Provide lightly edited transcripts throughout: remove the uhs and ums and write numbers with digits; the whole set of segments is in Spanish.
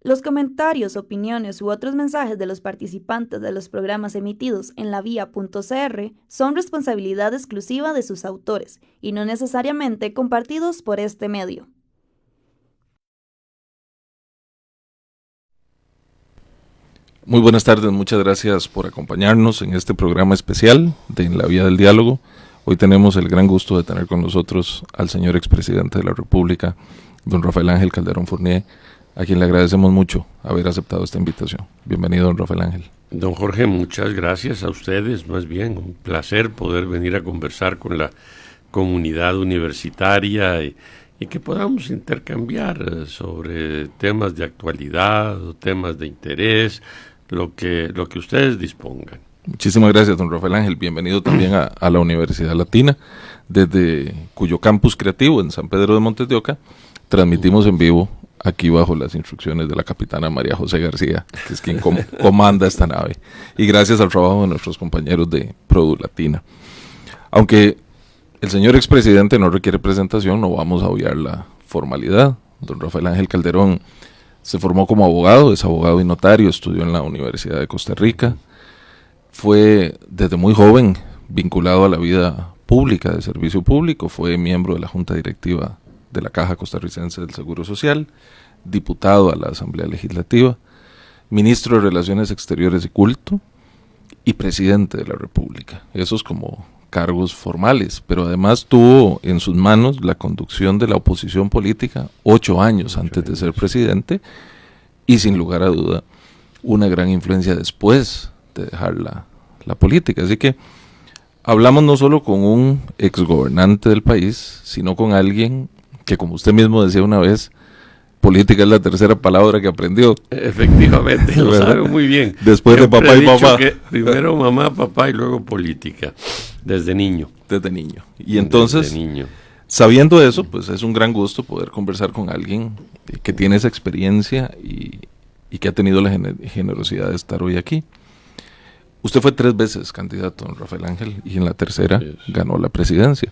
Los comentarios, opiniones u otros mensajes de los participantes de los programas emitidos en lavia.cr son responsabilidad exclusiva de sus autores y no necesariamente compartidos por este medio. Muy buenas tardes, muchas gracias por acompañarnos en este programa especial de En la Vía del Diálogo. Hoy tenemos el gran gusto de tener con nosotros al señor expresidente de la República, don Rafael Ángel Calderón Fournier, a quien le agradecemos mucho haber aceptado esta invitación. Bienvenido, don Rafael Ángel. Don Jorge, muchas gracias a ustedes, más bien un placer poder venir a conversar con la comunidad universitaria y que podamos intercambiar sobre temas de actualidad o temas de interés, lo que ustedes dispongan. Muchísimas gracias, don Rafael Ángel. Bienvenido también a la Universidad Latina, desde cuyo campus creativo en San Pedro de Montes de Oca transmitimos en vivo aquí bajo las instrucciones de la capitana María José García, que es quien comanda esta nave, y gracias al trabajo de nuestros compañeros de Produ Latina. Aunque el señor expresidente no requiere presentación, no vamos a obviar la formalidad. Don Rafael Ángel Calderón se formó como abogado, es abogado y notario, estudió en la Universidad de Costa Rica, fue desde muy joven vinculado a la vida pública, de servicio público, fue miembro de la Junta Directiva de la Caja Costarricense del Seguro Social, diputado a la Asamblea Legislativa, ministro de Relaciones Exteriores y Culto y presidente de la República. Esos como cargos formales, pero además tuvo en sus manos la conducción de la oposición política 8 años antes de ser presidente y sin lugar a duda una gran influencia después de dejar la política. Así que hablamos no solo con un exgobernante del país, sino con alguien que, como usted mismo decía una vez, política es la tercera palabra que aprendió. Efectivamente, lo sabe muy bien. Después de papá y mamá. Primero mamá, papá y luego política, desde niño. Desde niño. Y entonces, sabiendo eso, pues es un gran gusto poder conversar con alguien que tiene esa experiencia y que ha tenido la generosidad de estar hoy aquí. Usted fue 3 veces candidato, don Rafael Ángel, y en la tercera ganó la presidencia.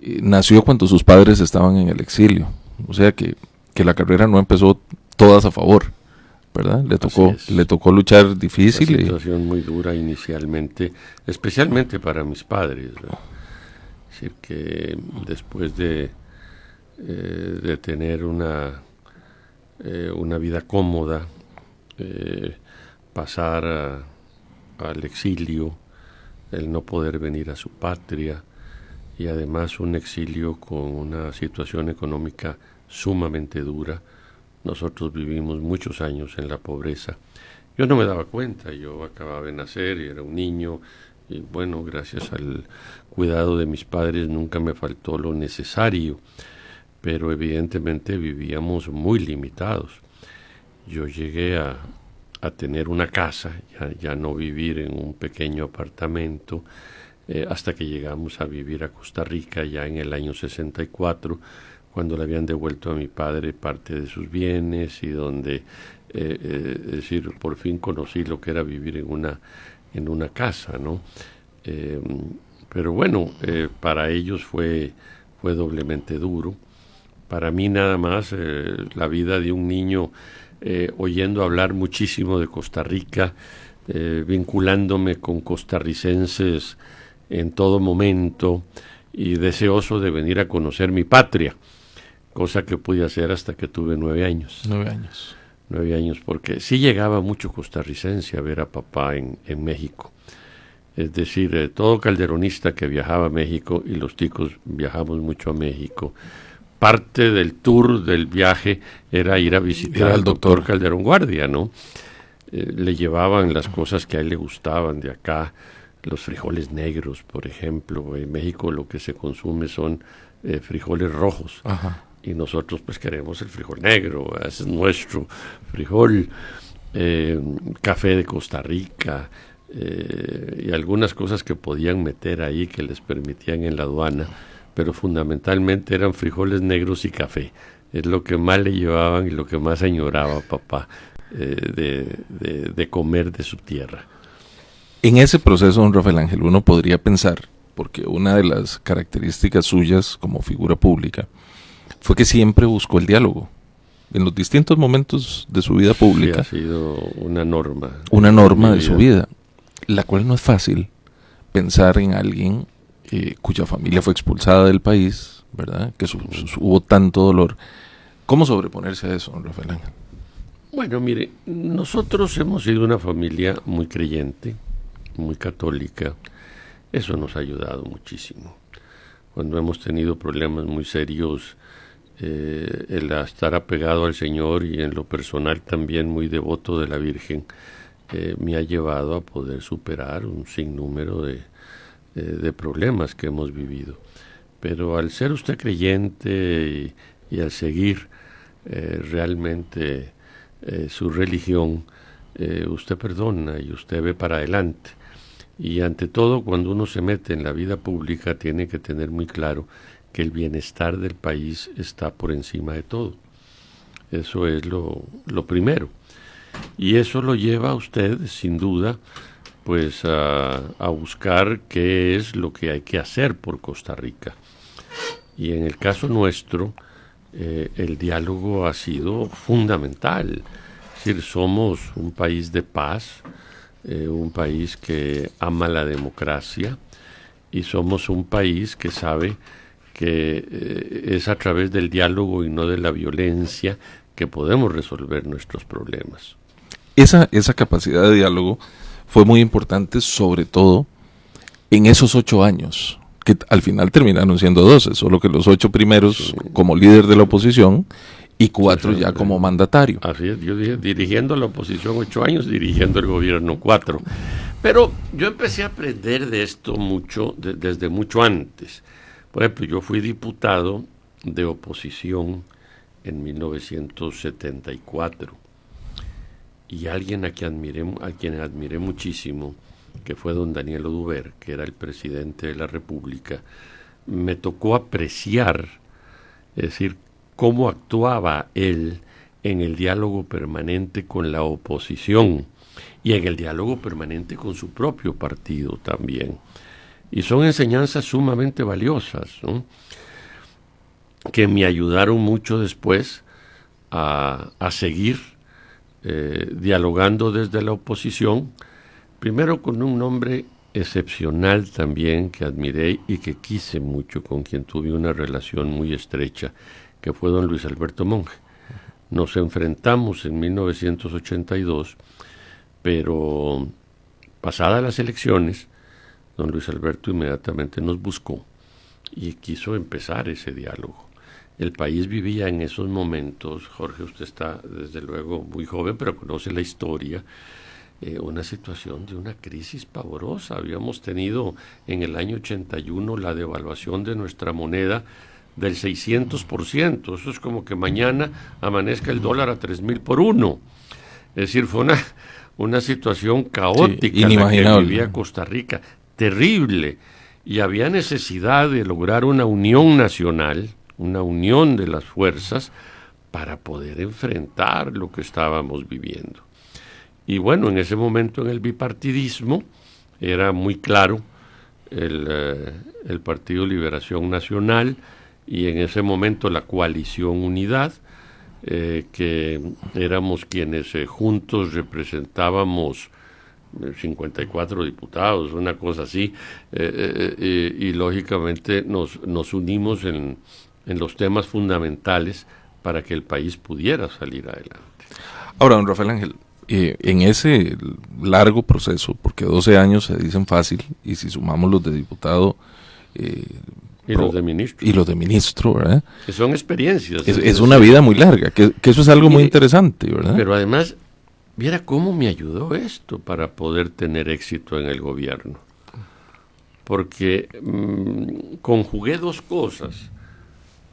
Nació cuando sus padres estaban en el exilio, o sea que la carrera no empezó todas a favor, ¿verdad? Le tocó luchar difícil. Una situación muy dura inicialmente, especialmente para mis padres, ¿verdad? Es decir, que después de tener una vida cómoda, pasar al exilio, el no poder venir a su patria, y además un exilio con una situación económica sumamente dura. Nosotros vivimos muchos años en la pobreza. Yo no me daba cuenta, yo acababa de nacer y era un niño, y bueno, gracias al cuidado de mis padres nunca me faltó lo necesario, pero evidentemente vivíamos muy limitados. Yo llegué a tener una casa, ya no vivir en un pequeño apartamento, hasta que llegamos a vivir a Costa Rica ya en el año 64, cuando le habían devuelto a mi padre parte de sus bienes y donde, es decir, por fin conocí lo que era vivir en una casa, ¿no? Pero bueno, para ellos fue doblemente duro. Para mí nada más la vida de un niño oyendo hablar muchísimo de Costa Rica, vinculándome con costarricenses en todo momento y deseoso de venir a conocer mi patria, cosa que pude hacer hasta que tuve 9 años. 9 años. 9 años, porque sí llegaba mucho costarricense a ver a papá en México. Es decir, todo calderonista que viajaba a México, y los ticos viajamos mucho a México, parte del tour del viaje era ir a visitar al doctor Calderón Guardia, ¿no? Le llevaban las cosas que a él le gustaban de acá, los frijoles negros, por ejemplo. En México lo que se consume son frijoles rojos. Ajá. Y nosotros pues queremos el frijol negro, ese es nuestro frijol. Café de Costa Rica, y algunas cosas que podían meter ahí que les permitían en la aduana, pero fundamentalmente eran frijoles negros y café. Es lo que más le llevaban y lo que más añoraba papá de comer de su tierra. En ese proceso, don Rafael Ángel, uno podría pensar, porque una de las características suyas como figura pública fue que siempre buscó el diálogo. en los distintos momentos de su vida pública. Sí, ha sido una norma. Una norma de su vida, la cual no es fácil pensar en alguien cuya familia fue expulsada del país, ¿verdad? Que hubo tanto dolor. ¿Cómo sobreponerse a eso, don Rafael Ángel? Bueno, mire, nosotros hemos sido una familia muy creyente, muy católica. Eso nos ha ayudado muchísimo. Cuando hemos tenido problemas muy serios, el estar apegado al Señor y en lo personal también muy devoto de la Virgen, me ha llevado a poder superar un sinnúmero de problemas que hemos vivido. Pero al ser usted creyente y al seguir realmente su religión, usted perdona y usted ve para adelante. Y ante todo, cuando uno se mete en la vida pública, tiene que tener muy claro que el bienestar del país está por encima de todo. Eso es lo primero. Y eso lo lleva a usted, sin duda, pues a buscar qué es lo que hay que hacer por Costa Rica. Y en el caso nuestro, el diálogo ha sido fundamental. Es decir, somos un país de paz, un país que ama la democracia, y somos un país que sabe que es a través del diálogo y no de la violencia que podemos resolver nuestros problemas. Esa capacidad de diálogo fue muy importante, sobre todo en esos 8 años, que al final terminaron siendo 12, solo que los 8 primeros como líder de la oposición y 4 ya como mandatario. Así es, yo dije, dirigiendo la oposición 8 años, dirigiendo el gobierno 4. Pero yo empecé a aprender de esto mucho, desde mucho antes. Por ejemplo, yo fui diputado de oposición en 1974. Y alguien a quien admiré muchísimo, que fue don Daniel Oduber, que era el presidente de la República, me tocó apreciar, es decir, cómo actuaba él en el diálogo permanente con la oposición y en el diálogo permanente con su propio partido también. Y son enseñanzas sumamente valiosas, ¿no?, que me ayudaron mucho después a seguir dialogando desde la oposición, primero con un hombre excepcional también que admiré y que quise mucho, con quien tuve una relación muy estrecha, que fue don Luis Alberto Monge. Nos enfrentamos en 1982, pero pasadas las elecciones, don Luis Alberto inmediatamente nos buscó y quiso empezar ese diálogo. El país vivía en esos momentos, Jorge, usted está desde luego muy joven, pero conoce la historia, una situación de una crisis pavorosa. Habíamos tenido en el año 81 la devaluación de nuestra moneda del 600%. Eso es como que mañana amanezca el dólar a 3,000 por 1. Es decir, fue una situación caótica, sí, inimaginable, la que vivía Costa Rica, terrible. Y había necesidad de lograr una unión nacional, una unión de las fuerzas para poder enfrentar lo que estábamos viviendo. Y bueno, en ese momento en el bipartidismo era muy claro el Partido Liberación Nacional y en ese momento la Coalición Unidad, que éramos quienes juntos representábamos 54 diputados, una cosa así, y lógicamente nos unimos en los temas fundamentales para que el país pudiera salir adelante. Ahora, don Rafael Ángel, en ese largo proceso, porque 12 años se dicen fácil, y si sumamos los de diputado y los de ministro. Y los de ministro, ¿verdad? Que son experiencias. Es una vida muy larga, que eso es algo muy interesante, ¿verdad? Pero además, viera cómo me ayudó esto para poder tener éxito en el gobierno. Porque conjugué 2 cosas.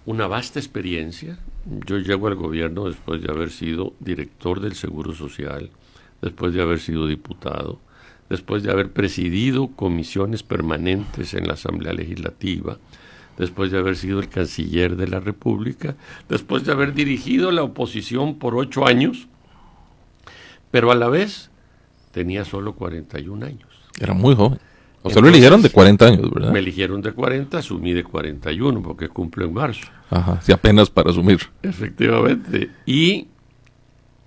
Una vasta experiencia. Yo llego al gobierno después de haber sido director del Seguro Social, después de haber sido diputado, después de haber presidido comisiones permanentes en la Asamblea Legislativa, después de haber sido el canciller de la República, después de haber dirigido la oposición por 8 años, pero a la vez tenía solo 41 años. Era muy joven. A usted lo eligieron de 40 años, ¿verdad? Me eligieron de 40, asumí de 41 porque cumplo en marzo. Ajá, sí, apenas para asumir. Efectivamente. Y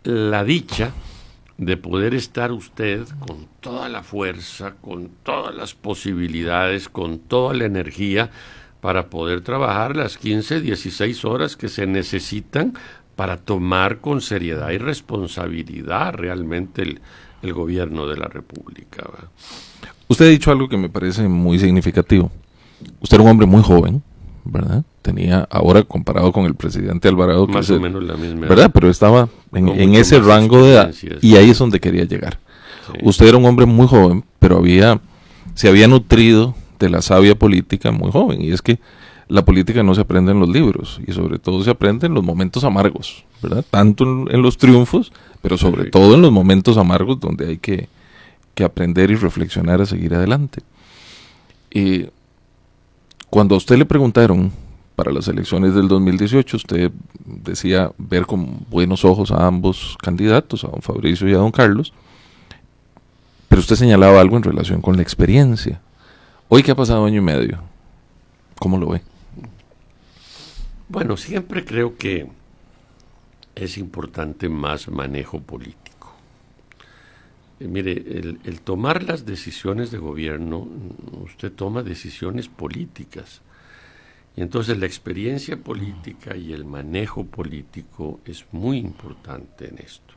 la dicha de poder estar usted con toda la fuerza, con todas las posibilidades, con toda la energía para poder trabajar las 15, 16 horas que se necesitan para tomar con seriedad y responsabilidad realmente el gobierno de la República, ¿verdad? Usted ha dicho algo que me parece muy significativo. Usted era un hombre muy joven, ¿verdad? Tenía, ahora comparado con el presidente Alvarado, que más o menos la misma edad, ¿verdad? Pero estaba en ese rango de edad, y ahí es donde quería llegar. Sí. Usted era un hombre muy joven, pero se había nutrido de la savia política muy joven, y es que la política no se aprende en los libros, y sobre todo se aprende en los momentos amargos, ¿verdad? Tanto en los triunfos, pero sobre todo en los momentos amargos donde hay que aprender y reflexionar a seguir adelante. Cuando a usted le preguntaron para las elecciones del 2018, usted decía ver con buenos ojos a ambos candidatos, a don Fabricio y a don Carlos, pero usted señalaba algo en relación con la experiencia. Hoy que ha pasado año y medio, ¿cómo lo ve? Bueno, siempre creo que es importante más manejo político. Mire, el tomar las decisiones de gobierno, usted toma decisiones políticas. Y entonces la experiencia política y el manejo político es muy importante en esto.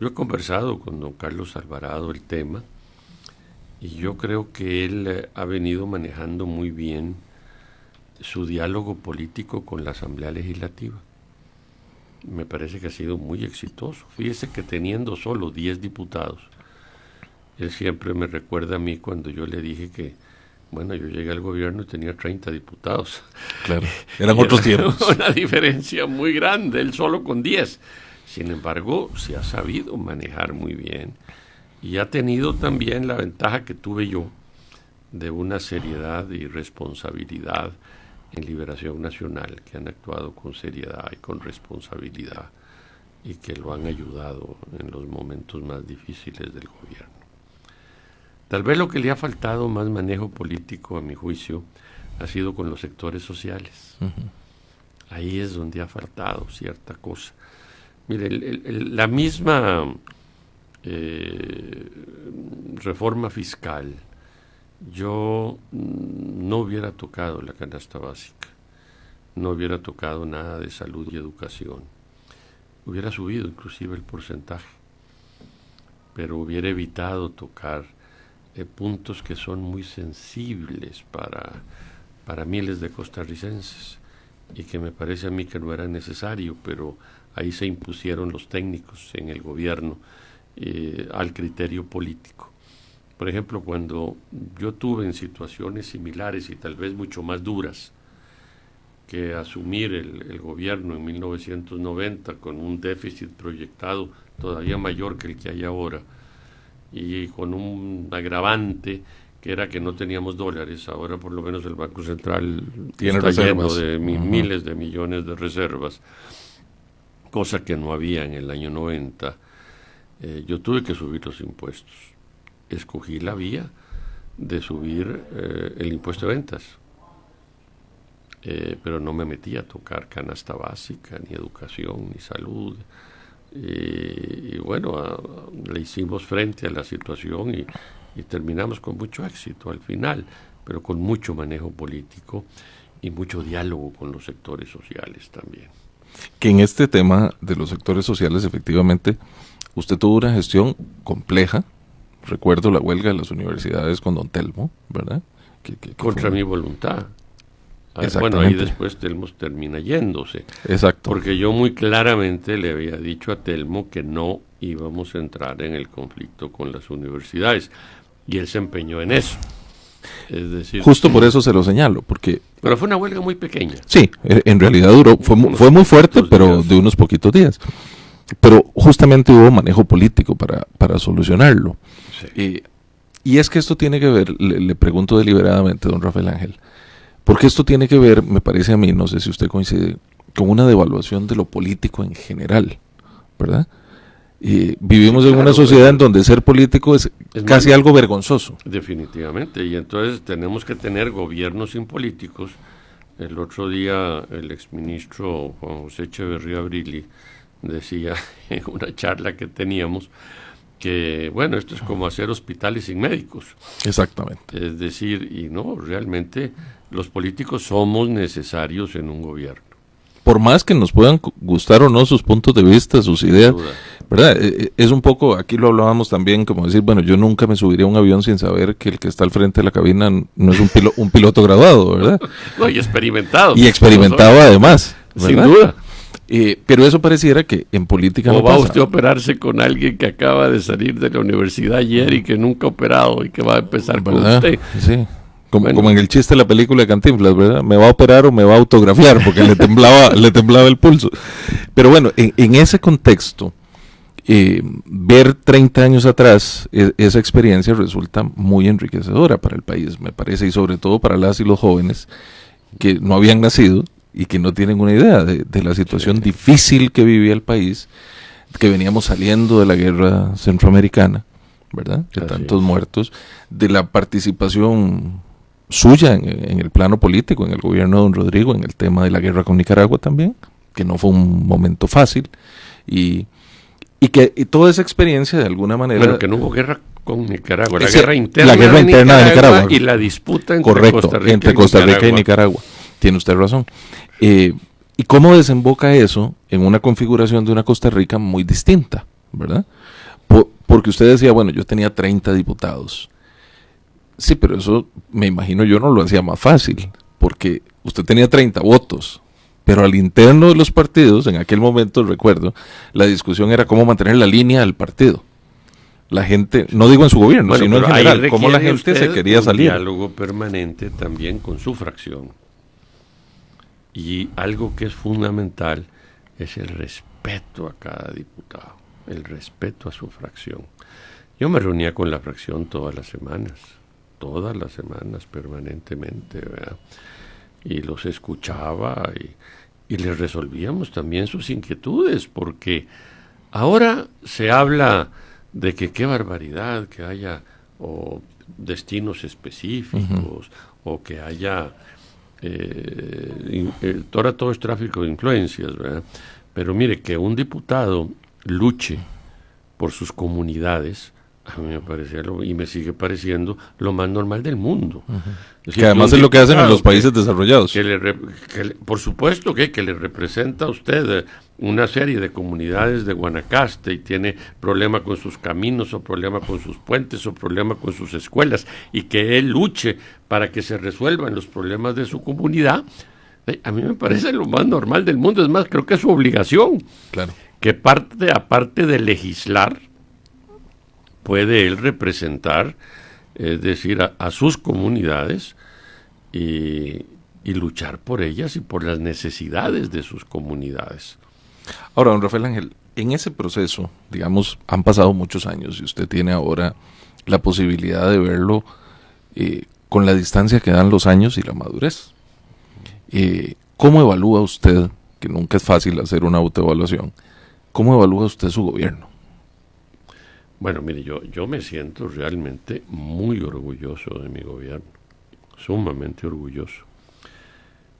Yo he conversado con don Carlos Alvarado el tema y yo creo que él ha venido manejando muy bien su diálogo político con la Asamblea Legislativa. Me parece que ha sido muy exitoso. Fíjese que teniendo solo 10 diputados, él siempre me recuerda a mí cuando yo le dije que, bueno, yo llegué al gobierno y tenía 30 diputados. Claro, eran otros tiempos. Una diferencia muy grande, él solo con 10. Sin embargo, se ha sabido manejar muy bien y ha tenido también la ventaja que tuve yo de una seriedad y responsabilidad en Liberación Nacional, que han actuado con seriedad y con responsabilidad y que lo han ayudado en los momentos más difíciles del gobierno. Tal vez lo que le ha faltado más manejo político, a mi juicio, ha sido con los sectores sociales. Uh-huh. Ahí es donde ha faltado cierta cosa. Mire, la misma reforma fiscal, yo no hubiera tocado la canasta básica, no hubiera tocado nada de salud y educación, hubiera subido inclusive el porcentaje, pero hubiera evitado tocar puntos que son muy sensibles para miles de costarricenses y que me parece a mí que no era necesario, pero ahí se impusieron los técnicos en el gobierno al criterio político. Por ejemplo, cuando yo tuve en situaciones similares y tal vez mucho más duras que asumir el gobierno en 1990 con un déficit proyectado todavía mayor que el que hay ahora y con un agravante que era que no teníamos dólares, ahora por lo menos el Banco Central tiene está reservas, lleno de miles de millones de reservas, cosa que no había en el año 90. Yo tuve que subir los impuestos. Escogí la vía de subir el impuesto de ventas, pero no me metí a tocar canasta básica, ni educación, ni salud. Y bueno, le hicimos frente a la situación y terminamos con mucho éxito al final, pero con mucho manejo político y mucho diálogo con los sectores sociales también. Que en este tema de los sectores sociales, efectivamente, usted tuvo una gestión compleja. Recuerdo la huelga de las universidades con don Telmo, ¿verdad? Que contra mi voluntad. Bueno, ahí después Telmo termina yéndose. Exacto. Porque yo muy claramente le había dicho a Telmo que no íbamos a entrar en el conflicto con las universidades. Y él se empeñó en eso. Es decir, justo por eso se lo señalo, porque... Pero fue una huelga muy pequeña. Sí, en realidad fue muy fuerte, pero de unos poquitos días. Pero justamente hubo manejo político para solucionarlo. Sí. Y es que esto tiene que ver, le pregunto deliberadamente, don Rafael Ángel, porque esto tiene que ver, me parece a mí, no sé si usted coincide, con una devaluación de lo político en general, ¿verdad? vivimos en una sociedad en donde ser político es casi algo vergonzoso. Definitivamente, y entonces tenemos que tener gobiernos sin políticos. El otro día el exministro Juan José Echeverría Brilli decía en una charla que teníamos que, bueno, esto es como hacer hospitales sin médicos. Exactamente. Es decir, y no, realmente los políticos somos necesarios en un gobierno. Por más que nos puedan gustar o no sus puntos de vista, sus ideas, ¿verdad? Es un poco, aquí lo hablábamos también, como decir, bueno, yo nunca me subiría a un avión sin saber que el que está al frente de la cabina no es un piloto graduado, ¿verdad? No, y experimentado. Y experimentado además, ¿verdad? Sin duda. Pero eso pareciera que en política no va pasa. Usted a operarse con alguien que acaba de salir de la universidad ayer y que nunca ha operado y que va a empezar con usted. Sí. Como en el chiste de la película de Cantinflas, ¿verdad? ¿Me va a operar o me va a autografiar? Porque le temblaba el pulso. Pero bueno, en ese contexto, ver 30 años atrás esa experiencia resulta muy enriquecedora para el país, me parece, y sobre todo para las y los jóvenes que no habían nacido y que no tienen una idea de la situación difícil que vivía el país, que veníamos saliendo de la guerra centroamericana, ¿verdad? De tantos muertos, de la participación suya en el plano político, en el gobierno de don Rodrigo, en el tema de la guerra con Nicaragua también, que no fue un momento fácil, y que toda esa experiencia de alguna manera... Bueno, que no hubo guerra con Nicaragua, la guerra interna de Nicaragua y la disputa entre Costa Rica y Nicaragua. Tiene usted razón. ¿Y cómo desemboca eso en una configuración de una Costa Rica muy distinta, verdad? Porque usted decía, bueno, yo tenía 30 diputados. Sí, pero eso, me imagino yo, no lo hacía más fácil, porque usted tenía 30 votos, pero al interno de los partidos, en aquel momento, recuerdo, la discusión era cómo mantener la línea del partido. La gente, no digo en su gobierno, sino en general, cómo la gente se quería salir. Un diálogo permanente también con su fracción. Y algo que es fundamental es el respeto a cada diputado, el respeto a su fracción. Yo me reunía con la fracción todas las semanas permanentemente, ¿verdad? Y los escuchaba y les resolvíamos también sus inquietudes, porque ahora se habla de que qué barbaridad que haya o destinos específicos o que haya ahora todo es tráfico de influencias, ¿verdad? Pero mire, que un diputado luche por sus comunidades, a mí me parecía y me sigue pareciendo lo más normal del mundo. Es decir, que además es lo que hacen en los países desarrollados. Por supuesto que le representa a usted una serie de comunidades de Guanacaste y tiene problema con sus caminos o problema con sus puentes o problema con sus escuelas, y que él luche para que se resuelvan los problemas de su comunidad, a mí me parece lo más normal del mundo. Es más, creo que es su obligación. Claro. Que aparte de legislar, puede él representar, es decir, a sus comunidades y luchar por ellas y por las necesidades de sus comunidades. Ahora, don Rafael Ángel, en ese proceso, digamos, han pasado muchos años y usted tiene ahora la posibilidad de verlo con la distancia que dan los años y la madurez. ¿Cómo evalúa usted, que nunca es fácil hacer una autoevaluación, cómo evalúa usted su gobierno? Bueno, mire, yo me siento realmente muy orgulloso de mi gobierno, sumamente orgulloso.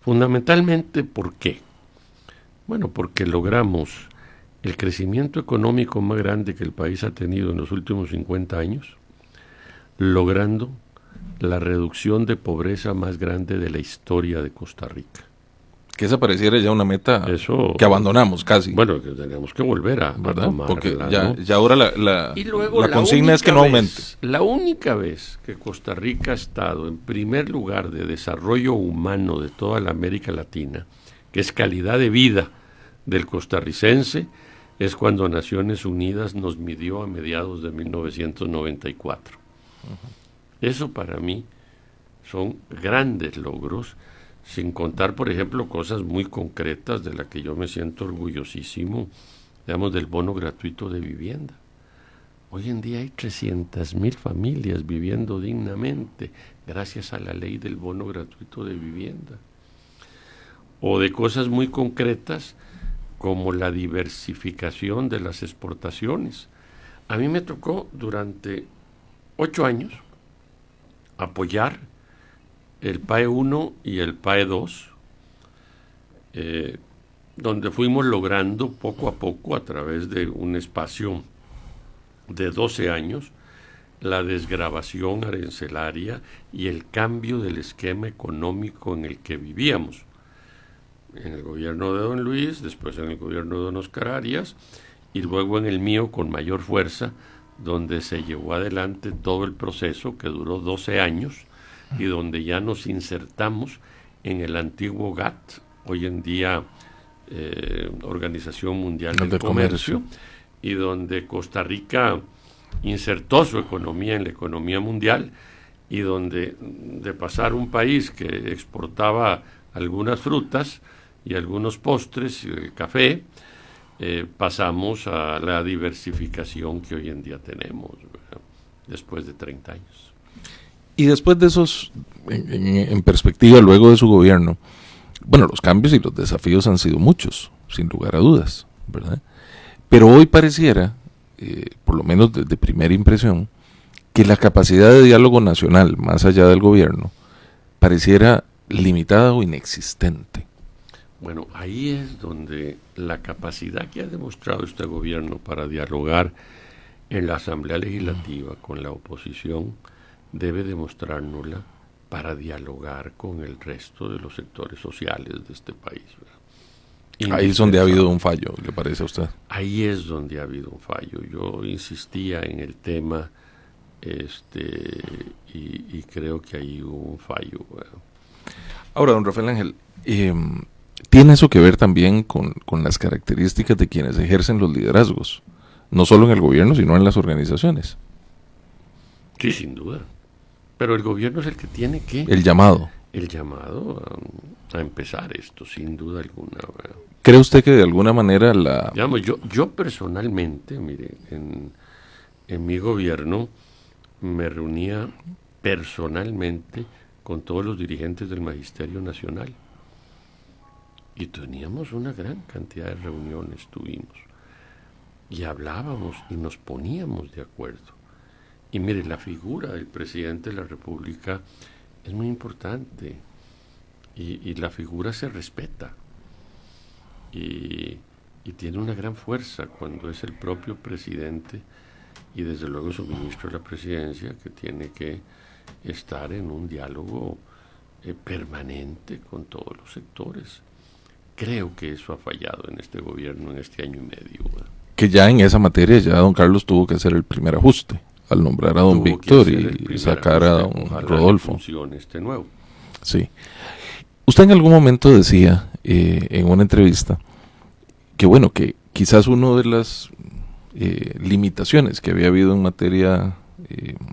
Fundamentalmente, ¿por qué? Bueno, porque logramos el crecimiento económico más grande que el país ha tenido en los últimos 50 años, logrando la reducción de pobreza más grande de la historia de Costa Rica. Que esa pareciera ya una meta que abandonamos casi. Bueno, que tenemos que volver a tomarla, porque ¿no? ya ahora la consigna es que no aumente. La única vez que Costa Rica ha estado en primer lugar de desarrollo humano de toda la América Latina, que es calidad de vida del costarricense, es cuando Naciones Unidas nos midió a mediados de 1994. Eso para mí son grandes logros, sin contar, por ejemplo, cosas muy concretas de las que yo me siento orgullosísimo, digamos, del bono gratuito de vivienda. Hoy en día hay 300,000 familias viviendo dignamente gracias a la ley del bono gratuito de vivienda. O de cosas muy concretas como la diversificación de las exportaciones. A mí me tocó durante 8 años apoyar el PAE 1 y el PAE 2, donde fuimos logrando poco a poco, a través de un espacio de 12 años, la desgravación arancelaria y el cambio del esquema económico en el que vivíamos. En el gobierno de don Luis, después en el gobierno de don Oscar Arias, y luego en el mío con mayor fuerza, donde se llevó adelante todo el proceso que duró 12 años y donde ya nos insertamos en el antiguo GATT, hoy en día Organización Mundial del Comercio, y donde Costa Rica insertó su economía en la economía mundial, y donde de pasar un país que exportaba algunas frutas y algunos postres y el café, pasamos a la diversificación que hoy en día tenemos, ¿verdad? Después de 30 años. Y después de esos, en perspectiva, luego de su gobierno, bueno, los cambios y los desafíos han sido muchos, sin lugar a dudas, ¿verdad? Pero hoy pareciera, por lo menos de primera impresión, que la capacidad de diálogo nacional, más allá del gobierno, pareciera limitada o inexistente. Bueno, ahí es donde la capacidad que ha demostrado este gobierno para dialogar en la Asamblea Legislativa con la oposición debe demostrárnosla para dialogar con el resto de los sectores sociales de este país, ¿verdad? Ahí es donde ha habido un fallo, ¿le parece a usted? Ahí es donde ha habido un fallo. Yo insistía en el tema y creo que ahí hubo un fallo, ¿verdad? Ahora, don Rafael Ángel, ¿tiene eso que ver también con las características de quienes ejercen los liderazgos? No solo en el gobierno, sino en las organizaciones. Sí, sin duda. Pero el gobierno es el que tiene que... El llamado a empezar esto, sin duda alguna, ¿verdad? ¿Cree usted que de alguna manera la... Digamos, yo personalmente, mire, en mi gobierno me reunía personalmente con todos los dirigentes del Magisterio Nacional. Y teníamos una gran cantidad de reuniones, y hablábamos y nos poníamos de acuerdo. Y mire, la figura del presidente de la República es muy importante, y la figura se respeta, y tiene una gran fuerza cuando es el propio presidente, y desde luego su ministro de la Presidencia, que tiene que estar en un diálogo permanente con todos los sectores. Creo que eso ha fallado en este gobierno en este año y medio, ¿verdad? Que ya en esa materia ya don Carlos tuvo que hacer el primer ajuste al nombrar a don Víctor y sacar a don Rodolfo. Nuevo. Sí. Usted en algún momento decía en una entrevista que bueno, que quizás una de las limitaciones que había habido en materia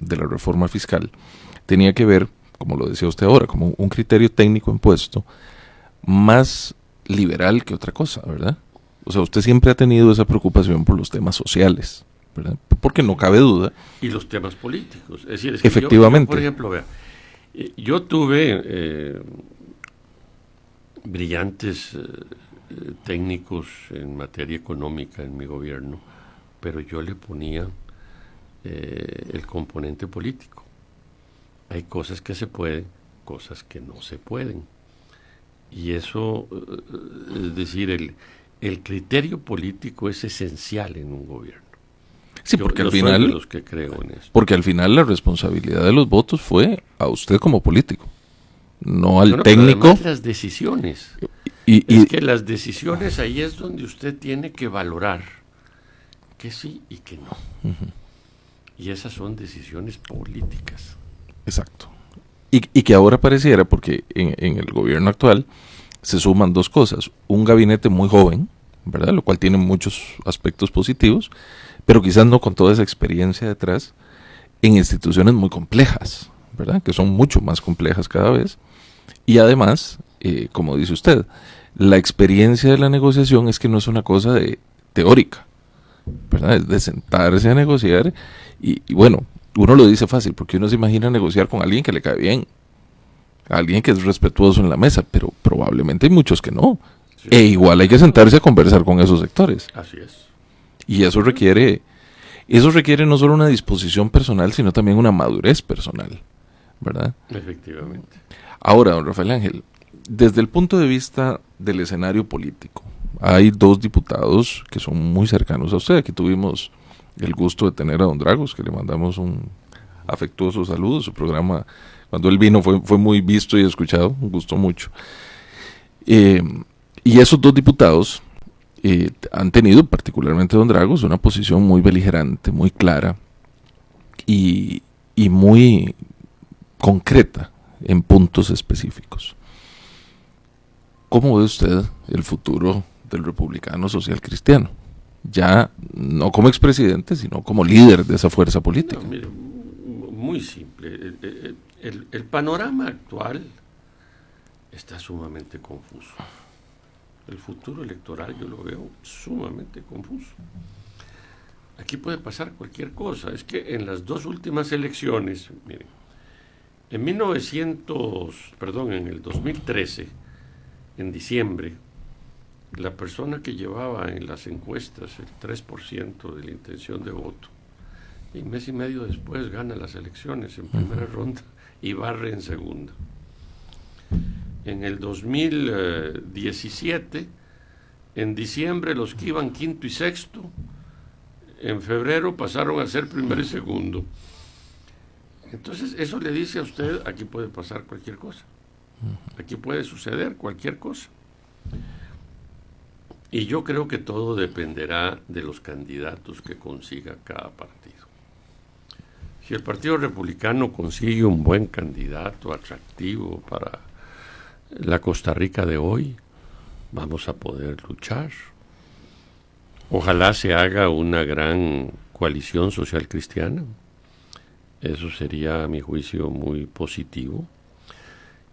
de la reforma fiscal tenía que ver, como lo decía usted ahora, como un criterio técnico impuesto más liberal que otra cosa, ¿verdad? O sea, usted siempre ha tenido esa preocupación por los temas sociales, ¿verdad? Porque no cabe duda. Y los temas políticos. Es decir, es que efectivamente. Yo, por ejemplo, vea, yo tuve brillantes técnicos en materia económica en mi gobierno, pero yo le ponía el componente político. Hay cosas que se pueden, cosas que no se pueden. Y eso, es decir, el criterio político es esencial en un gobierno. Sí, porque al final, soy de los que creo en esto. Porque al final la responsabilidad de los votos fue a usted como político, no al técnico. Pero además las decisiones. Es que las decisiones ahí es donde usted tiene que valorar que sí y que no. Uh-huh. Y esas son decisiones políticas. Exacto. Y que ahora pareciera, porque en el gobierno actual se suman dos cosas: un gabinete muy joven, ¿verdad? Lo cual tiene muchos aspectos positivos, pero quizás no con toda esa experiencia detrás, en instituciones muy complejas, ¿verdad? Que son mucho más complejas cada vez. Y además, como dice usted, la experiencia de la negociación es que no es una cosa teórica, ¿verdad? Es de sentarse a negociar y bueno, uno lo dice fácil porque uno se imagina negociar con alguien que le cae bien, alguien que es respetuoso en la mesa, pero probablemente hay muchos que no. Así E es. igual hay que sentarse a conversar con esos sectores. Así es. Y eso requiere no solo una disposición personal, sino también una madurez personal, ¿verdad? Efectivamente. Ahora, don Rafael Ángel, desde el punto de vista del escenario político, hay dos diputados que son muy cercanos a usted. Aquí tuvimos el gusto de tener a don Dragos, que le mandamos un afectuoso saludo. Su programa, cuando él vino, fue muy visto y escuchado, un gusto mucho. Y esos dos diputados han tenido, particularmente don Dragos, una posición muy beligerante, muy clara y muy concreta en puntos específicos. ¿Cómo ve usted el futuro del republicano social cristiano? Ya no como expresidente, sino como líder de esa fuerza política. No, mire, muy simple. El panorama actual está sumamente confuso. El futuro electoral yo lo veo sumamente confuso. Aquí puede pasar cualquier cosa. Es que en las dos últimas elecciones, miren, en el 2013, en diciembre, la persona que llevaba en las encuestas el 3% de la intención de voto, y mes y medio después gana las elecciones en primera ronda y barre en segunda. En el 2017, en diciembre los que iban quinto y sexto, en febrero pasaron a ser primero y segundo. Entonces eso le dice a usted, aquí puede pasar cualquier cosa, aquí puede suceder cualquier cosa. Y yo creo que todo dependerá de los candidatos que consiga cada partido. Si el Partido Republicano consigue un buen candidato atractivo para la Costa Rica de hoy, vamos a poder luchar. Ojalá se haga una gran coalición social cristiana. Eso sería, a mi juicio, muy positivo.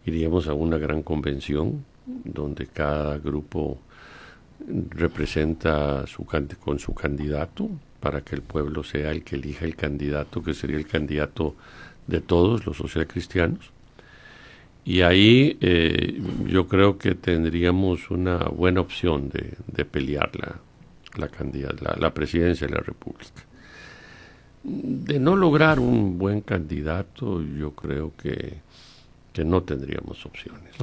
Iríamos a una gran convención donde cada grupo representa con su candidato para que el pueblo sea el que elija el candidato, que sería el candidato de todos los socialcristianos. Y ahí yo creo que tendríamos una buena opción de pelear la presidencia de la República. De no lograr un buen candidato, yo creo que no tendríamos opciones.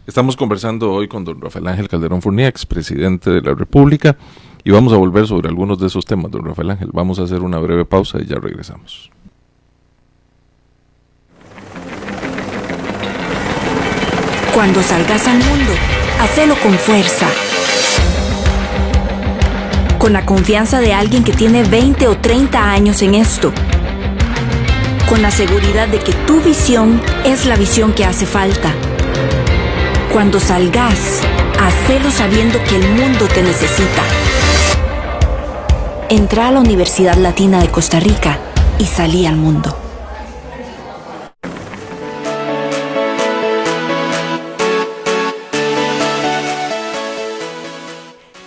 Estamos conversando hoy con don Rafael Ángel Calderón Fournier, expresidente de la República, y vamos a volver sobre algunos de esos temas, don Rafael Ángel. Vamos a hacer una breve pausa y ya regresamos. Cuando salgas al mundo, hacelo con fuerza. Con la confianza de alguien que tiene 20 o 30 años en esto. Con la seguridad de que tu visión es la visión que hace falta. Cuando salgas, hacelo sabiendo que el mundo te necesita. Entra a la Universidad Latina de Costa Rica y salí al mundo.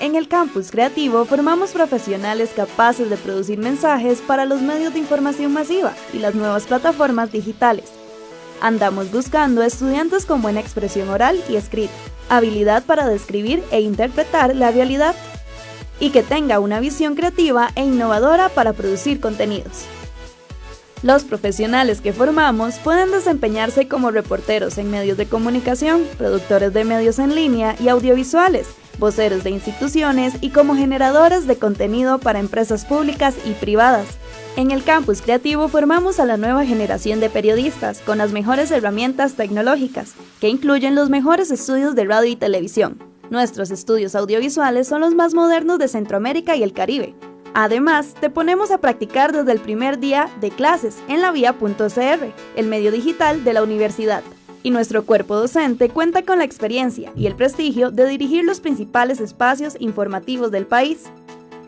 En el Campus Creativo formamos profesionales capaces de producir mensajes para los medios de información masiva y las nuevas plataformas digitales. Andamos buscando estudiantes con buena expresión oral y escrita, habilidad para describir e interpretar la realidad, y que tenga una visión creativa e innovadora para producir contenidos. Los profesionales que formamos pueden desempeñarse como reporteros en medios de comunicación, productores de medios en línea y audiovisuales, voceros de instituciones y como generadores de contenido para empresas públicas y privadas. En el Campus Creativo formamos a la nueva generación de periodistas con las mejores herramientas tecnológicas, que incluyen los mejores estudios de radio y televisión. Nuestros estudios audiovisuales son los más modernos de Centroamérica y el Caribe. Además, te ponemos a practicar desde el primer día de clases en lavia.cr, el medio digital de la universidad. Y nuestro cuerpo docente cuenta con la experiencia y el prestigio de dirigir los principales espacios informativos del país.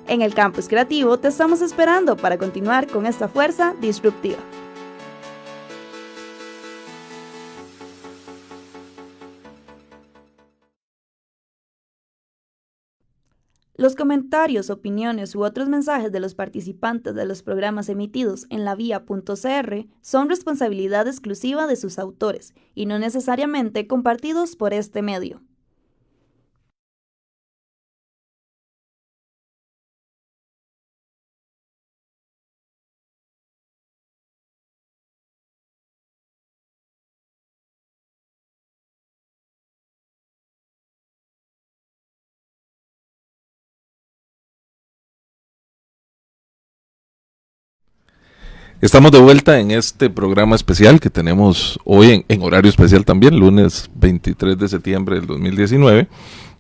En el Campus Creativo te estamos esperando para continuar con esta fuerza disruptiva. Los comentarios, opiniones u otros mensajes de los participantes de los programas emitidos en lavia.cr son responsabilidad exclusiva de sus autores y no necesariamente compartidos por este medio. Estamos de vuelta en este programa especial que tenemos hoy en horario especial también, lunes 23 de septiembre del 2019,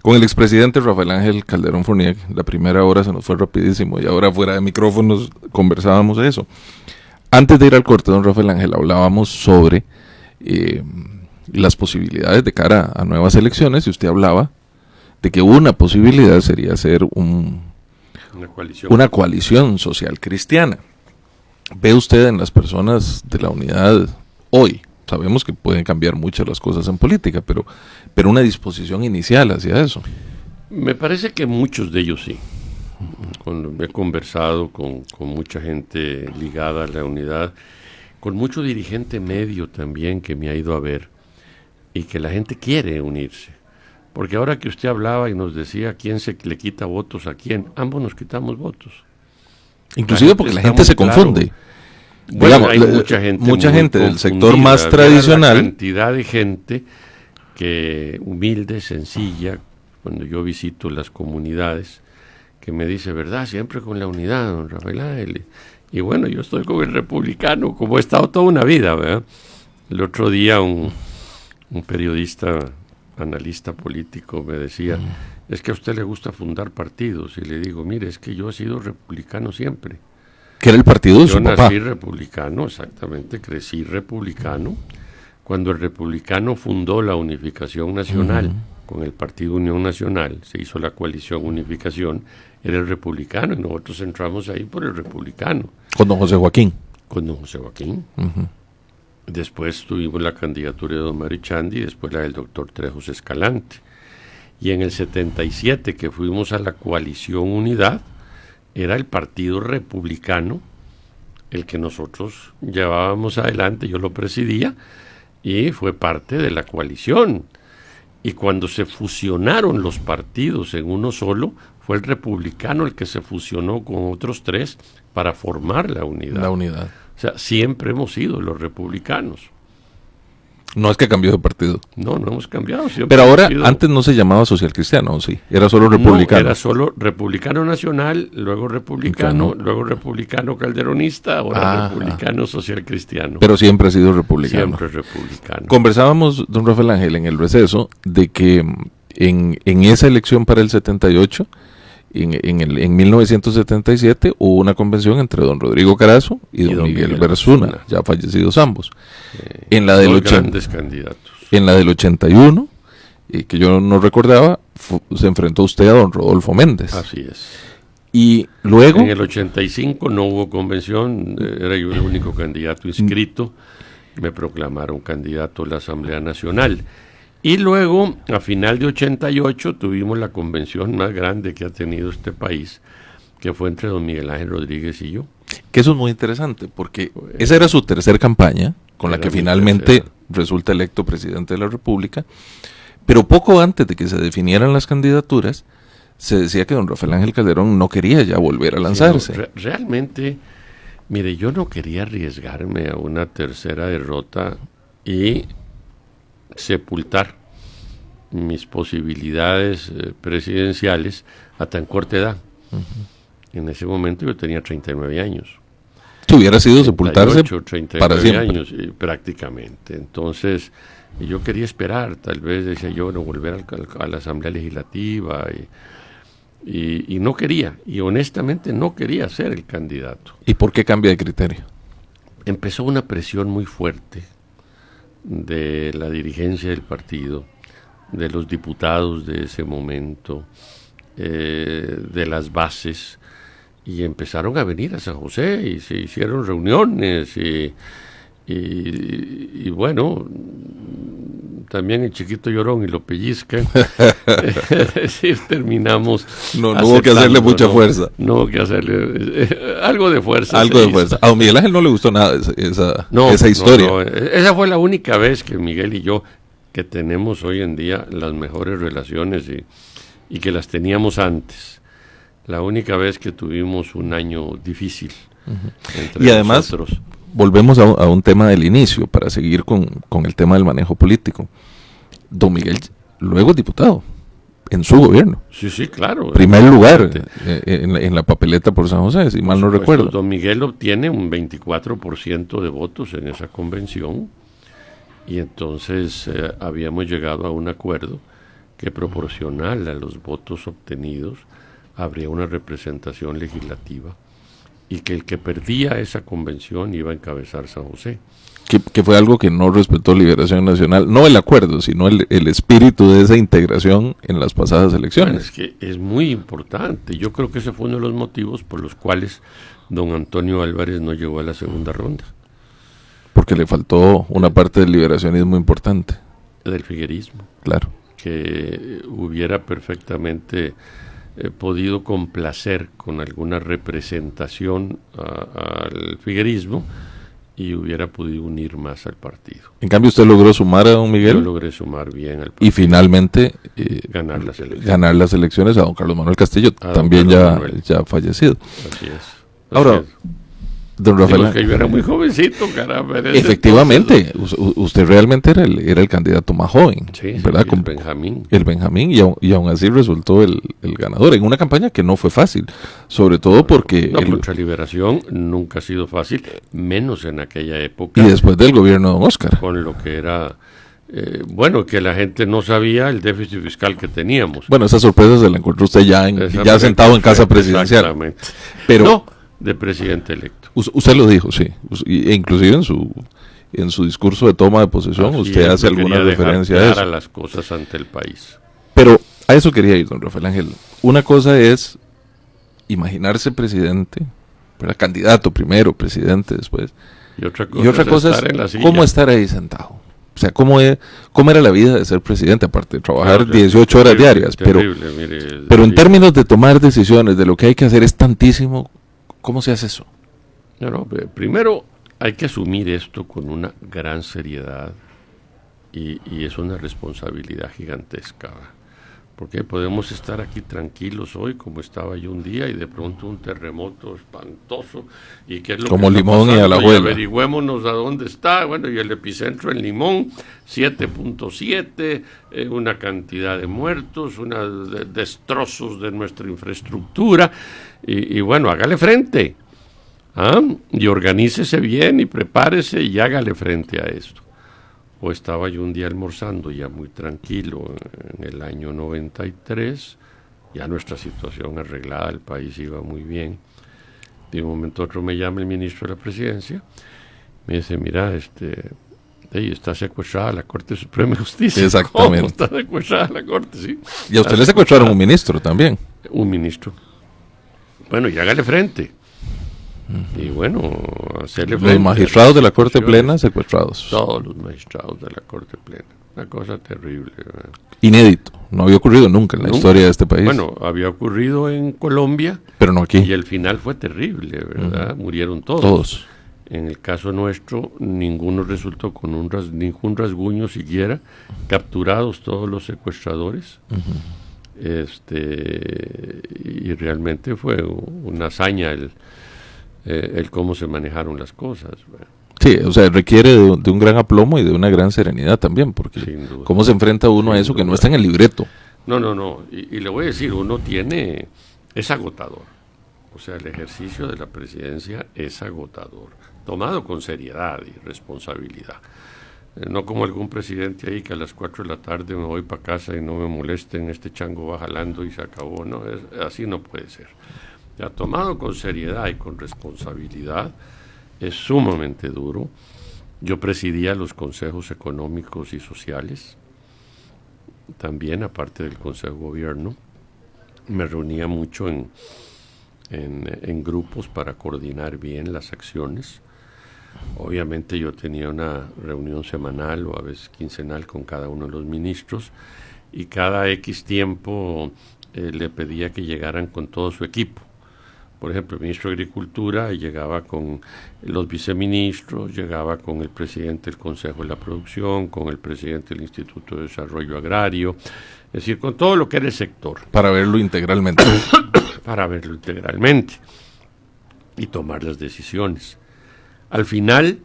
con el expresidente Rafael Ángel Calderón Fournier. La primera hora se nos fue rapidísimo y ahora fuera de micrófonos conversábamos de eso. Antes de ir al corte, don Rafael Ángel, hablábamos sobre las posibilidades de cara a nuevas elecciones y usted hablaba de que una posibilidad sería hacer una coalición social cristiana. ¿Ve usted en las personas de la unidad hoy? Sabemos que pueden cambiar muchas las cosas en política, pero una disposición inicial hacia eso. Me parece que muchos de ellos sí. Cuando he conversado con mucha gente ligada a la unidad, con mucho dirigente medio también que me ha ido a ver, y que la gente quiere unirse. Porque ahora que usted hablaba y nos decía quién se le quita votos a quién, ambos nos quitamos votos. Inclusive porque la gente se confunde. Bueno, digamos, hay mucha gente del sector más tradicional. La cantidad de gente que humilde, sencilla, cuando yo visito las comunidades, que me dice, ¿verdad? Siempre con la unidad, don Rafael Ángel. Y bueno, yo estoy con el republicano, como he estado toda una vida, ¿verdad? El otro día un periodista, analista político, me decía, es que a usted le gusta fundar partidos. Y le digo, mire, es que yo he sido republicano siempre. ¿Qué era el partido de su papá? Yo nací republicano, exactamente, crecí republicano. Cuando el republicano fundó la Unificación Nacional, con el Partido Unión Nacional, se hizo la coalición Unificación, era el republicano, y nosotros entramos ahí por el republicano. Con don José Joaquín. Con don José Joaquín. Después tuvimos la candidatura de don Marichandi y después la del doctor Trejos Escalante. Y en el 77, que fuimos a la coalición Unidad, era el Partido Republicano el que nosotros llevábamos adelante, yo lo presidía, y fue parte de la coalición. Y cuando se fusionaron los partidos en uno solo, fue el republicano el que se fusionó con otros tres para formar la unidad. La unidad. O sea, siempre hemos sido los republicanos. No es que cambió de partido. No hemos cambiado. Pero ahora, antes no se llamaba social cristiano, ¿sí? Era solo republicano. No, era solo republicano nacional, luego republicano calderonista, ahora republicano social cristiano. Pero siempre ha sido republicano. Siempre republicano. Conversábamos, don Rafael Ángel, en el receso, de que en esa elección para el 78, en 1977, hubo una convención entre don Rodrigo Carazo y don Miguel Berzuna, ya fallecidos ambos. En la del grandes candidatos. En la del 81, que yo no recordaba, se enfrentó usted a don Rodolfo Méndez. Así es. Y luego... En el 85 no hubo convención, era yo el único candidato inscrito, me proclamaron candidato a la Asamblea Nacional. Y luego, a final de 88, tuvimos la convención más grande que ha tenido este país, que fue entre don Miguel Ángel Rodríguez y yo. Que eso es muy interesante, porque esa era su tercera campaña, con la que finalmente resulta electo presidente de la República, pero poco antes de que se definieran las candidaturas, se decía que don Rafael Ángel Calderón no quería ya volver a lanzarse. Sí, realmente, mire, yo no quería arriesgarme a una tercera derrota y sepultar mis posibilidades presidenciales a tan corta edad. En ese momento yo tenía 39 años. Si hubiera sido sepultarse 39 para siempre. años prácticamente. Entonces yo quería esperar, tal vez decía yo, no volver a la Asamblea Legislativa y no quería, y honestamente no quería ser el candidato. ¿Y por qué cambia de criterio? Empezó una presión muy fuerte de la dirigencia del partido, de los diputados de ese momento, de las bases, y empezaron a venir a San José y se hicieron reuniones y bueno, también el chiquito llorón y lo pellizcan. Es decir, terminamos. No hubo que hacerle mucha fuerza. No hubo que hacerle algo de fuerza. Algo de fuerza. A don Miguel Ángel no le gustó nada esa historia. No. Esa fue la única vez que Miguel y yo, que tenemos hoy en día las mejores relaciones y que las teníamos antes. La única vez que tuvimos un año difícil. Y además, nosotros. Volvemos a un tema del inicio, para seguir con el tema del manejo político. Don Miguel, luego es diputado. en su gobierno. Sí, claro. Primer lugar en la papeleta por San José, si mal no recuerdo. Don Miguel obtiene un 24% de votos en esa convención y entonces habíamos llegado a un acuerdo que proporcional a los votos obtenidos habría una representación legislativa y que el que perdía esa convención iba a encabezar San José. Que fue algo que no respetó Liberación Nacional, no el acuerdo, sino el espíritu de esa integración en las pasadas elecciones. Bueno, es que es muy importante. Yo creo que ese fue uno de los motivos por los cuales don Antonio Álvarez no llegó a la segunda ronda. Porque le faltó una parte del liberacionismo importante. Del figuerismo. Claro. Que hubiera perfectamente podido complacer con alguna representación al figuerismo y hubiera podido unir más al partido. En cambio, ¿usted logró sumar a don Miguel? Yo logré sumar bien al partido. Y finalmente ganar las elecciones a don Carlos Manuel Castillo, también ya fallecido. Así es. Ahora, don Rafael, que yo era muy jovencito, caramba. Efectivamente, usted realmente era el candidato más joven, ¿verdad? El Benjamín. Y aún así resultó el ganador en una campaña que no fue fácil, sobre todo porque... Contra Liberación nunca ha sido fácil, menos en aquella época. Y después del gobierno de don Oscar. Con lo que era... que la gente no sabía el déficit fiscal que teníamos. Bueno, esa sorpresa se la encontró usted ya sentado en casa presidencial. Exactamente. Pero... No, de presidente electo. Usted lo dijo, sí. E inclusive en su discurso de toma de posesión, usted hace alguna referencia a eso. A las cosas ante el país. Pero a eso quería ir, don Rafael Ángel. Una cosa es imaginarse presidente, candidato primero, presidente después. Y otra cosa es cómo estar ahí sentado. O sea, ¿cómo era la vida de ser presidente, aparte de trabajar 18 horas diarias? Pero en términos de tomar decisiones, de lo que hay que hacer es tantísimo. ¿Cómo se hace eso? Primero hay que asumir esto con una gran seriedad y es una responsabilidad gigantesca. Porque podemos estar aquí tranquilos hoy, como estaba yo un día, y de pronto un terremoto espantoso. ¿Y qué es lo como que Limón y Alajuela? Averigüémonos a dónde está. Bueno, y el epicentro en Limón, 7.7, una cantidad de muertos, destrozos de nuestra infraestructura. Y bueno, hágale frente. Y organícese bien y prepárese y hágale frente a esto. O estaba yo un día almorzando ya muy tranquilo en el año 93, ya nuestra situación arreglada, el país iba muy bien. De un momento a otro me llama el ministro de la Presidencia, me dice, mira, está secuestrada la Corte Suprema de Justicia. Exactamente. ¿Cómo está secuestrada la Corte? Sí. Y a usted le secuestraron un ministro también. Un ministro. Bueno, y hágale frente. Y bueno, hacerle frente. Los magistrados de la Corte Plena secuestrados. Todos los magistrados de la Corte Plena. Una cosa terrible, ¿verdad? Inédito. No había ocurrido nunca en la historia de este país. Bueno, había ocurrido en Colombia. Pero no aquí. Y el final fue terrible, ¿verdad? Murieron todos. En el caso nuestro, ninguno resultó con ningún rasguño siquiera. Capturados todos los secuestradores. Y realmente fue una hazaña el cómo se manejaron las cosas. ¿verdad? Sí, o sea, requiere de un gran aplomo y de una gran serenidad también, porque cómo se enfrenta uno a eso que no está en el libreto. No, y le voy a decir, es agotador. O sea, el ejercicio de la presidencia es agotador, tomado con seriedad y responsabilidad. No como algún presidente ahí que a las 4 de la tarde me voy para casa y no me molesten, este chango va jalando y se acabó. No, así no puede ser. Ya tomado con seriedad y con responsabilidad, es sumamente duro. Yo presidía los consejos económicos y sociales, también aparte del Consejo de Gobierno. Me reunía mucho en grupos para coordinar bien las acciones. Obviamente yo tenía una reunión semanal o a veces quincenal con cada uno de los ministros y cada X tiempo le pedía que llegaran con todo su equipo. Por ejemplo, el ministro de Agricultura llegaba con los viceministros, llegaba con el presidente del Consejo de la Producción, con el presidente del Instituto de Desarrollo Agrario, es decir, con todo lo que era el sector. Para verlo integralmente. Para verlo integralmente y tomar las decisiones. Al final,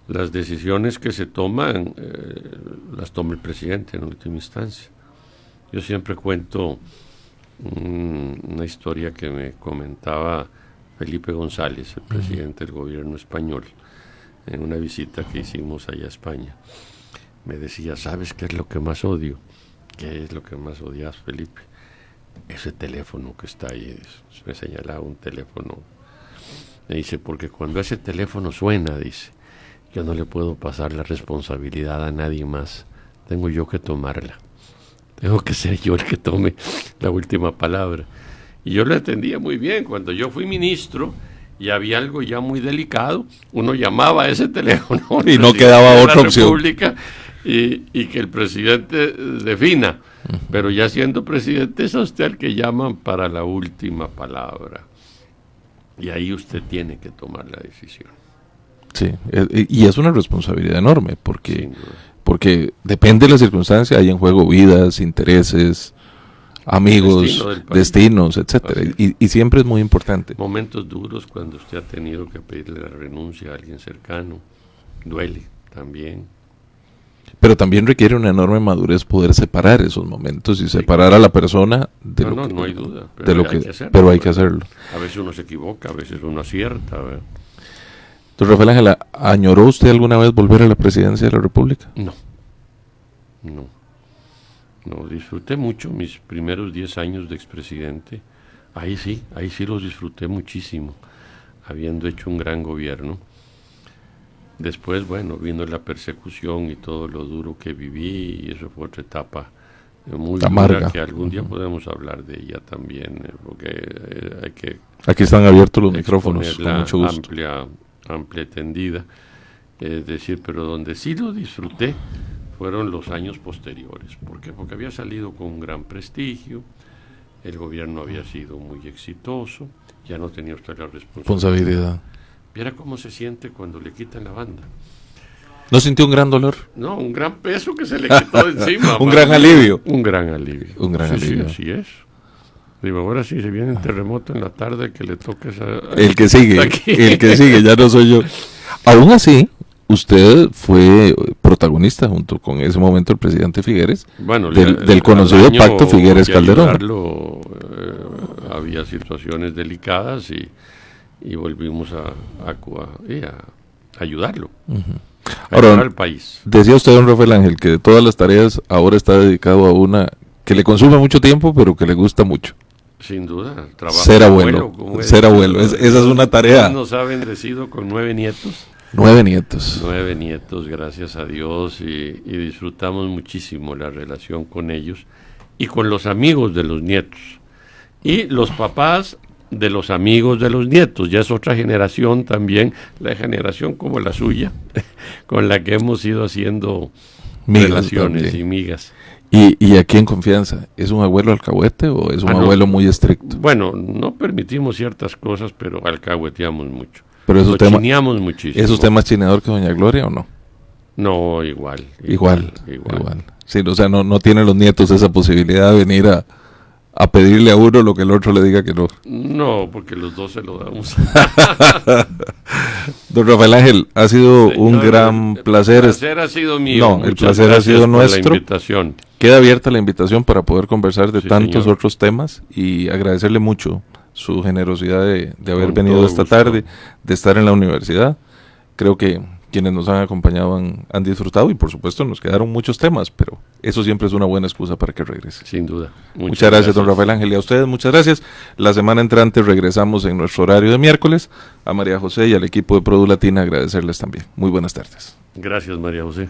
las decisiones que se toman, las toma el presidente en última instancia. Yo siempre cuento una historia que me comentaba Felipe González, el presidente del gobierno español, en una visita que hicimos allá a España. Me decía, ¿sabes qué es lo que más odio? ¿Qué es lo que más odias, Felipe? Ese teléfono que está ahí. Me señalaba un teléfono. Me dice, porque cuando ese teléfono suena, dice, yo no le puedo pasar la responsabilidad a nadie más. Tengo yo que tomarla. Tengo que ser yo el que tome la última palabra. Y yo lo entendía muy bien. Cuando yo fui ministro y había algo ya muy delicado, uno llamaba a ese teléfono y no quedaba otra opción. Y que el presidente defina. Pero ya siendo presidente es a usted el que llaman para la última palabra. Y ahí usted tiene que tomar la decisión. Sí, y es una responsabilidad enorme, porque depende de la circunstancia, hay en juego vidas, intereses, amigos, destinos, etcétera, y siempre es muy importante. Momentos duros cuando usted ha tenido que pedirle la renuncia a alguien cercano, duele también. Pero también requiere una enorme madurez poder separar esos momentos y separar a la persona de lo que... No hay duda, pero hay que hacerlo. A veces uno se equivoca, a veces uno acierta. Don Rafael Ángel, ¿añoró usted alguna vez volver a la presidencia de la República? No, disfruté mucho mis primeros 10 años de expresidente. Ahí sí los disfruté muchísimo, habiendo hecho un gran gobierno. Después, vino la persecución y todo lo duro que viví, y eso fue otra etapa muy amarga, dura, que algún día podemos hablar de ella también, porque hay que... Aquí están abiertos los micrófonos, con mucho gusto. Amplia y tendida, decir, pero donde sí lo disfruté fueron los años posteriores. ¿Por qué? Porque había salido con un gran prestigio, el gobierno había sido muy exitoso, ya no tenía usted la responsabilidad. Viera cómo se siente cuando le quitan la banda. ¿No sintió un gran dolor? No, un gran peso que se le quitó encima. Un gran alivio. Un gran alivio. Un gran alivio. Sí, así es. Digo, ahora sí, se viene un terremoto en la tarde que le toque el que sigue, ya no soy yo. Aún así, usted fue protagonista junto con ese momento el presidente Figueres, del conocido pacto Figueres-Calderón. Había situaciones delicadas y volvimos a ayudarlo. Ahora, al país. Decía usted, don Rafael Ángel, que de todas las tareas ahora está dedicado a una que le consume mucho tiempo, pero que le gusta mucho. Sin duda, ser abuelo. Esa es una tarea. Nos ha bendecido con 9 nietos. 9 nietos. 9 nietos, gracias a Dios, y disfrutamos muchísimo la relación con ellos y con los amigos de los nietos. Y los papás de los amigos de los nietos, ya es otra generación también, la generación como la suya, con la que hemos ido haciendo relaciones también. Y migas. ¿Y aquí en confianza? ¿Es un abuelo alcahuete o es un abuelo muy estricto? Bueno, no permitimos ciertas cosas, pero alcahueteamos mucho. Pero chineamos muchísimo. ¿Es usted más chineador que doña Gloria o no? No, igual. Sí, o sea, no tienen los nietos esa posibilidad de venir a pedirle a uno lo que el otro le diga que no. No, porque los dos se lo damos. Don Rafael Ángel, ha sido un gran placer. El placer ha sido mío. No, el placer ha sido nuestro. La invitación. Queda abierta la invitación para poder conversar de tantos otros temas y agradecerle mucho su generosidad de haber venido esta tarde, de estar en la universidad. Creo que quienes nos han acompañado han disfrutado y por supuesto nos quedaron muchos temas, pero eso siempre es una buena excusa para que regrese. Sin duda. Muchas gracias, don Rafael Ángel, y a ustedes muchas gracias. La semana entrante regresamos en nuestro horario de miércoles. A María José y al equipo de Produ Latina agradecerles también. Muy buenas tardes. Gracias, María José.